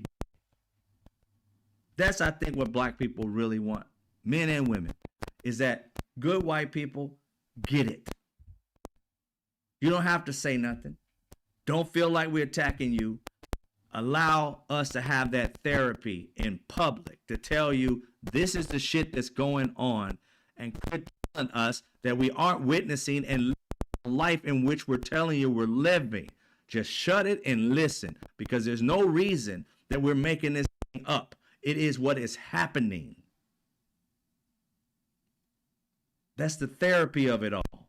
That's, I think, what black people really want, men and women, is that good white people get it. You don't have to say nothing. Don't feel like we're attacking you. allow us to have that therapy in public to tell you this is the shit that's going on, and quit telling us that we aren't witnessing and living the life in which we're telling you we're living. Just shut it and listen, because there's no reason that we're making this thing up. It is what is happening. That's the therapy of it all.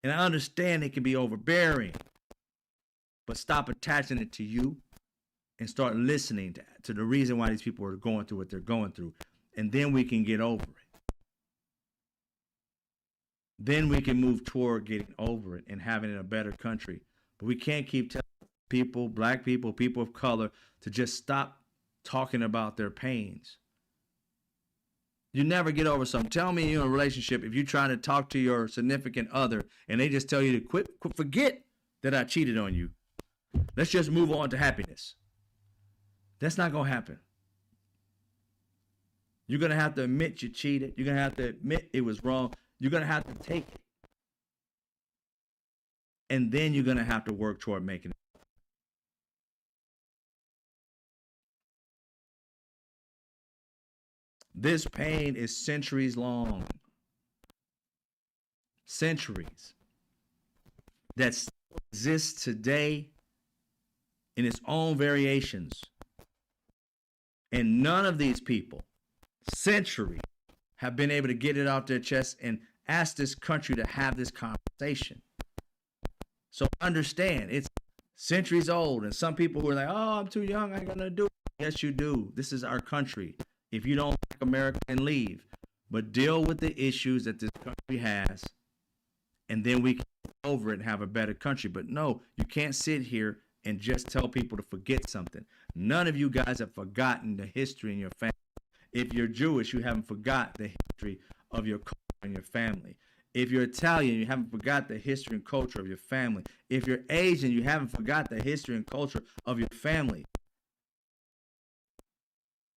And I understand it can be overbearing, but stop attaching it to you and start listening to the reason why these people are going through what they're going through. And then we can get over it. Then we can move toward getting over it and having it a better country. But we can't keep telling people, black people, people of color, to just stop talking about their pains. You never get over something. Tell me you're in a relationship, if you're trying to talk to your significant other and they just tell you to quit, forget that I cheated on you. Let's just move on to happiness. That's not going to happen. You're going to have to admit you cheated. You're going to have to admit it was wrong. You're going to have to take it. And then you're going to have to work toward making it. This pain is centuries long. Centuries. That still exists today in its own variations. And none of these people, centuries, have been able to get it off their chest and ask this country to have this conversation. So understand, it's centuries old. And some people who are like, oh, I'm too young, I ain't gonna do it. Yes, you do. This is our country. If you don't like America, then leave. But deal with the issues that this country has, and then we can get over it and have a better country. But no, you can't sit here and just tell people to forget something. None of you guys have forgotten the history in your family. If you're Jewish, you haven't forgot the history of your culture and your family. If you're Italian, you haven't forgot the history and culture of your family. If you're Asian, you haven't forgot the history and culture of your family.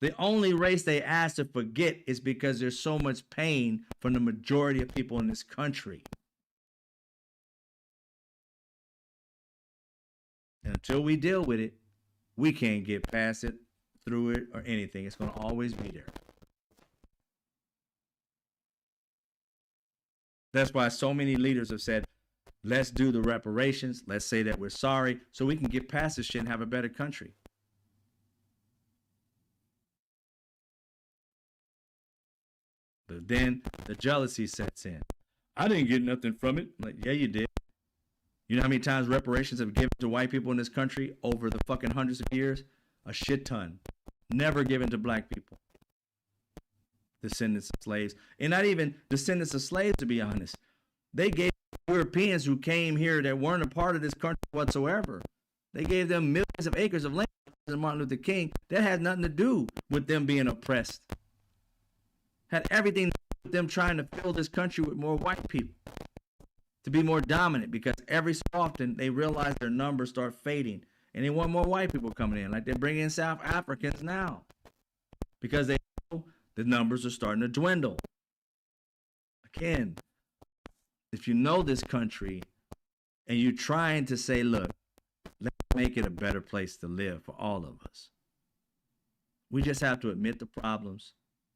The only race they ask to forget is because there's so much pain from the majority of people in this country. And until we deal with it, we can't get past it, through it, or anything. It's going to always be there. That's why so many leaders have said, let's do the reparations. Let's say that we're sorry so we can get past this shit and have a better country. But then the jealousy sets in. I didn't get nothing from it. Like, yeah, you did. You know how many times reparations have given to white people in this country over the fucking hundreds of years? A shit ton. Never given to black people. Descendants of slaves. And not even descendants of slaves, to be honest. They gave Europeans who came here that weren't a part of this country whatsoever. They gave them millions of acres of land. Martin Luther King. That had nothing to do with them being oppressed. Had everything to do with them trying to fill this country with more white people. To be more dominant, because every so often they realize their numbers start fading. And they want more white people coming in. Like they're bringing in South Africans now. Because they know the numbers are starting to dwindle. Again, if you know this country and you're trying to say, look, let's make it a better place to live for all of us. We just have to admit the problems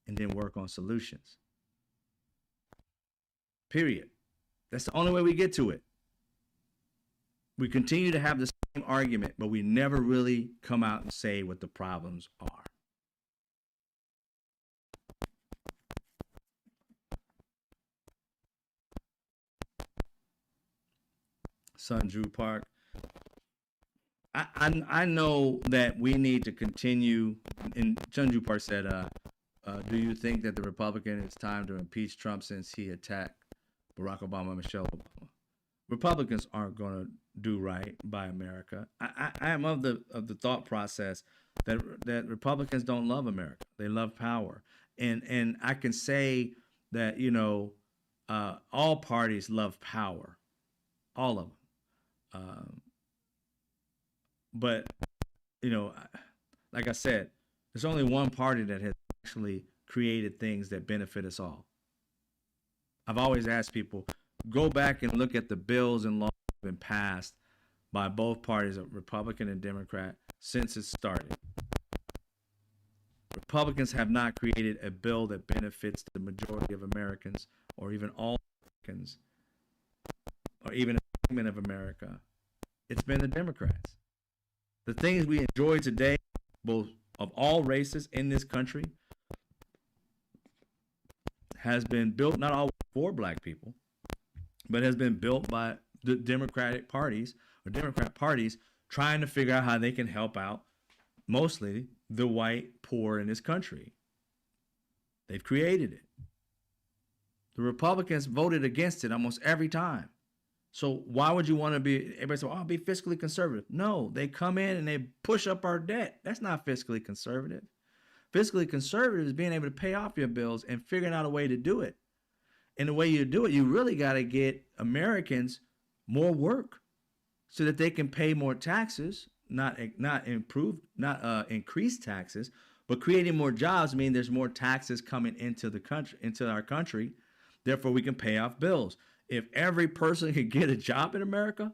and then work on solutions. Period. That's the only way we get to it. We continue to have the same argument, but we never really come out and say what the problems are. Sunju Park. I know that we need to continue, and Sunju Park said, do you think that the Republican, it's time to impeach Trump since he attacked Barack Obama and Michelle Obama? Republicans aren't going to do right by America. I am of the thought process that Republicans don't love America. They love power. And I can say that, you know, all parties love power. All of them. But, you know, like I said, there's only one party that has actually created things that benefit us all. I've always asked people, go back and look at the bills and laws that have been passed by both parties, Republican and Democrat, since it started. Republicans have not created a bill that benefits the majority of Americans, or even all Americans, or even a segment of America. It's been the Democrats. The things we enjoy today, both of all races in this country, has been built not always for black people, but has been built by the Democratic parties or Democrat parties trying to figure out how they can help out mostly the white poor in this country. They've created it. The Republicans voted against it almost every time. So why would you want to be, everybody say, oh, be fiscally conservative? No, they come in and they push up our debt. That's not fiscally conservative. Fiscally conservative is being able to pay off your bills and figuring out a way to do it. And the way you do it, you really got to get Americans more work so that they can pay more taxes, not increase taxes, but creating more jobs mean there's more taxes coming into the country, into our country. Therefore, we can pay off bills. If every person could get a job in America,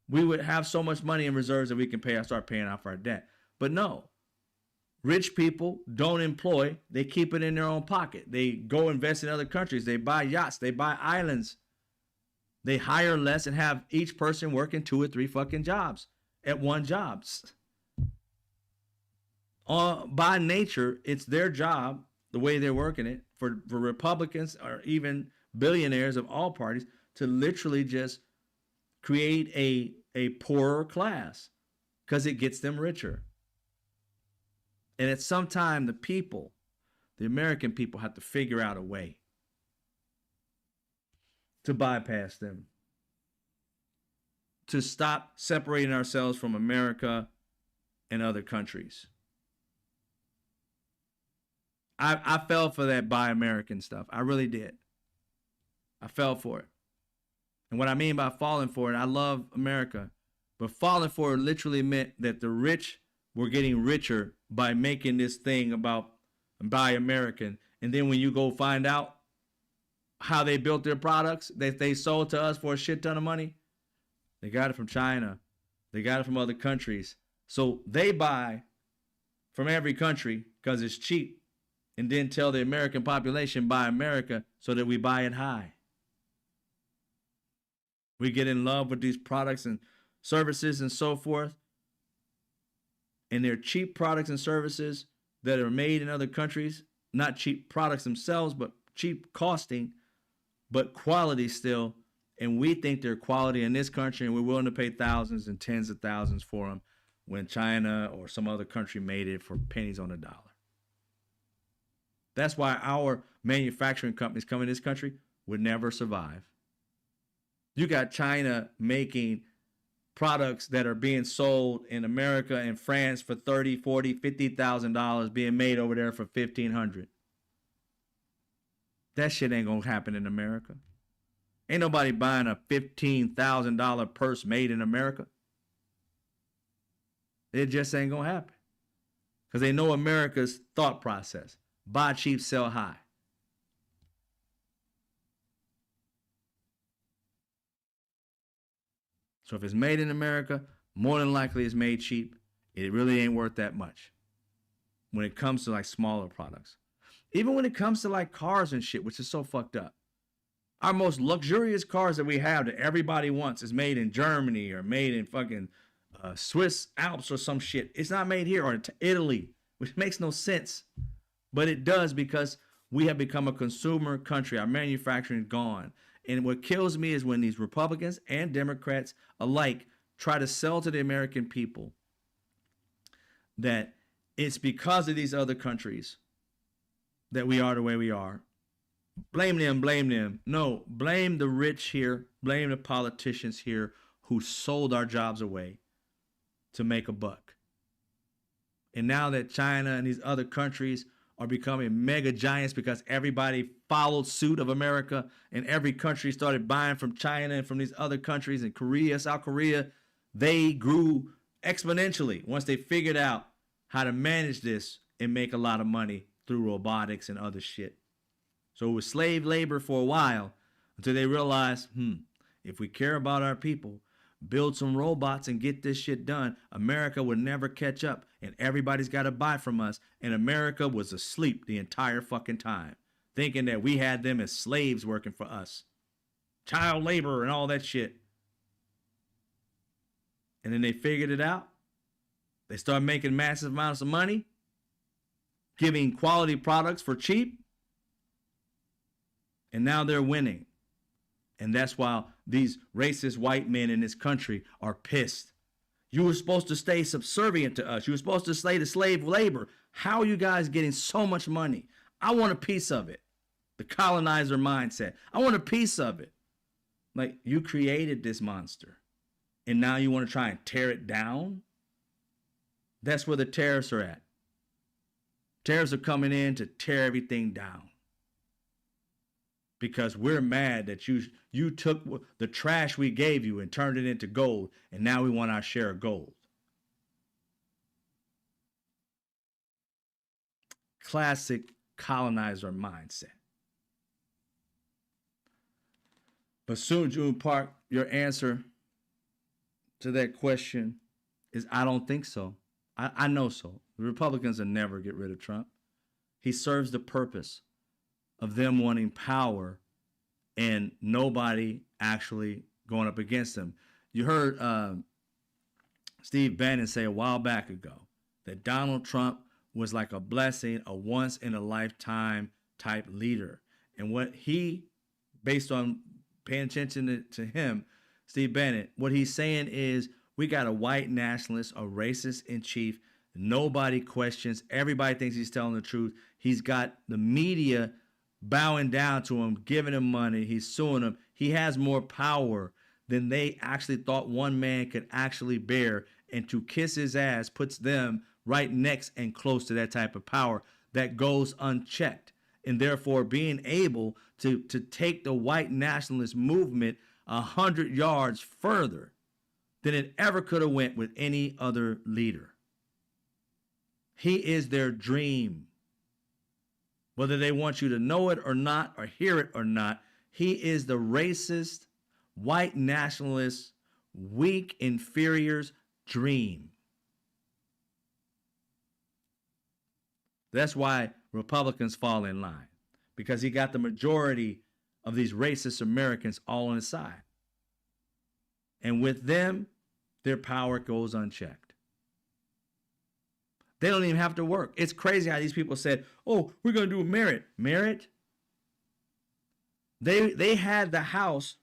we would have so much money in reserves that we can start paying off our debt. But no, rich people don't employ. They keep it in their own pocket. They go invest in other countries. They buy yachts. They buy islands. They hire less and have each person working 2 or 3 fucking jobs at one job. By nature, it's their job, the way they're working it, for Republicans or even billionaires of all parties to literally just create a poorer class because it gets them richer. And at some time, the people, the American people, have to figure out a way to bypass them, to stop separating ourselves from America and other countries. I fell for that Buy American stuff. I really did. I fell for it. And what I mean by falling for it, I love America, but falling for it literally meant that the rich were getting richer by making this thing about Buy American. And then when you go find out how they built their products that they sold to us for a shit ton of money, they got it from China. They got it from other countries. So they buy from every country because it's cheap, and then tell the American population, buy America, so that we buy it high. We get in love with these products and services and so forth. And they're cheap products and services that are made in other countries. Not cheap products themselves, but cheap costing, but quality still. And we think they're quality in this country, and we're willing to pay thousands and tens of thousands for them when China or some other country made it for pennies on the dollar. That's why our manufacturing companies coming to this country would never survive. You got China making products that are being sold in America and France for $30,000, $40,000, $50,000 being made over there for $1,500. That shit ain't gonna happen in America. Ain't nobody buying a $15,000 purse made in America. It just ain't gonna happen. Because they know America's thought process. Buy cheap, sell high. So if it's made in America, more than likely it's made cheap. It really ain't worth that much when it comes to like smaller products. Even when it comes to like cars and shit, which is so fucked up. Our most luxurious cars that we have that everybody wants is made in Germany or made in fucking Swiss Alps or some shit. It's not made here, or in Italy, which makes no sense. But it does, because we have become a consumer country. Our manufacturing is gone. And what kills me is when these Republicans and Democrats alike try to sell to the American people that it's because of these other countries that we are the way we are. Blame them, blame them. No, blame the rich here. Blame the politicians here who sold our jobs away to make a buck. And now that China and these other countries are becoming mega giants because everybody followed suit of America, and every country started buying from China and from these other countries, and Korea, South Korea, they grew exponentially once they figured out how to manage this and make a lot of money through robotics and other shit. So it was slave labor for a while until they realized, if we care about our people, build some robots and get this shit done, America would never catch up, and everybody's got to buy from us. And America was asleep the entire fucking time, thinking that we had them as slaves working for us, child labor and all that shit. And then they figured it out. They started making massive amounts of money, giving quality products for cheap, and now they're winning. And that's why these racist white men in this country are pissed. You were supposed to stay subservient to us. You were supposed to slay the slave labor. How are you guys getting so much money? I want a piece of it. The colonizer mindset. I want a piece of it. Like, you created this monster, and now you want to try and tear it down? That's where the tariffs are at. Tariffs are coming in to tear everything down. Because we're mad that you took the trash we gave you and turned it into gold, and now we want our share of gold. Classic colonizer mindset. But Soon June Park, your answer to that question is, I don't think so. I know so. The Republicans will never get rid of Trump. He serves the purpose of them wanting power and nobody actually going up against them. You heard Steve Bannon say a while back ago that Donald Trump was like a blessing, a once in a lifetime type leader. And what he, based on paying attention to him, Steve Bannon, what he's saying is, we got a white nationalist, a racist in chief. Nobody questions. Everybody thinks he's telling the truth. He's got the media bowing down to him, giving him money. He's suing them. He has more power than they actually thought one man could actually bear. And to kiss his ass puts them right next and close to that type of power that goes unchecked. And therefore being able to take the white nationalist movement 100 yards further than it ever could have went with any other leader. He is their dream. Whether they want you to know it or not, or hear it or not, he is the racist, white nationalist, weak, inferior's dream. That's why Republicans fall in line, because he got the majority of these racist Americans all on his side. And with them, their power goes unchecked. They don't even have to work. It's crazy how these people said, oh, we're going to do merit. Merit? They had the House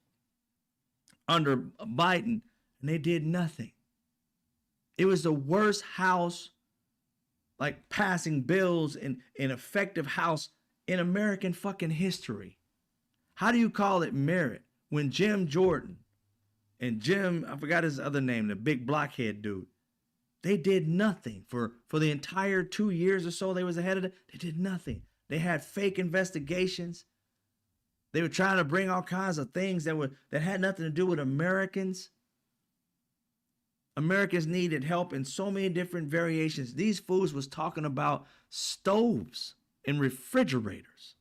under Biden, and they did nothing. It was the worst House, like passing bills in effective House in American fucking history. How do you call it merit when Jim Jordan and Jim, I forgot his other name, the big blockhead dude, they did nothing for the entire 2 years or so they was ahead of it. They did nothing. They had fake investigations. They were trying to bring all kinds of things that had nothing to do with Americans. Americans needed help in so many different variations. These fools was talking about stoves and refrigerators.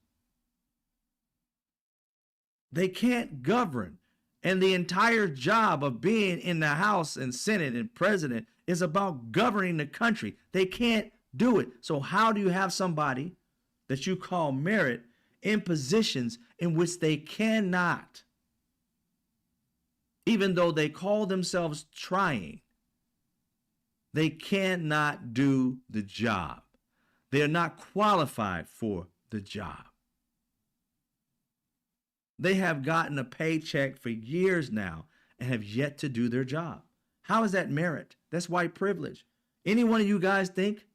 They can't govern. And the entire job of being in the House and Senate and president is about governing the country. They can't do it. So how do you have somebody that you call merit in positions in which they cannot, even though they call themselves trying, they cannot do the job. They are not qualified for the job. They have gotten a paycheck for years now and have yet to do their job. How is that merit? That's white privilege. Any one of you guys think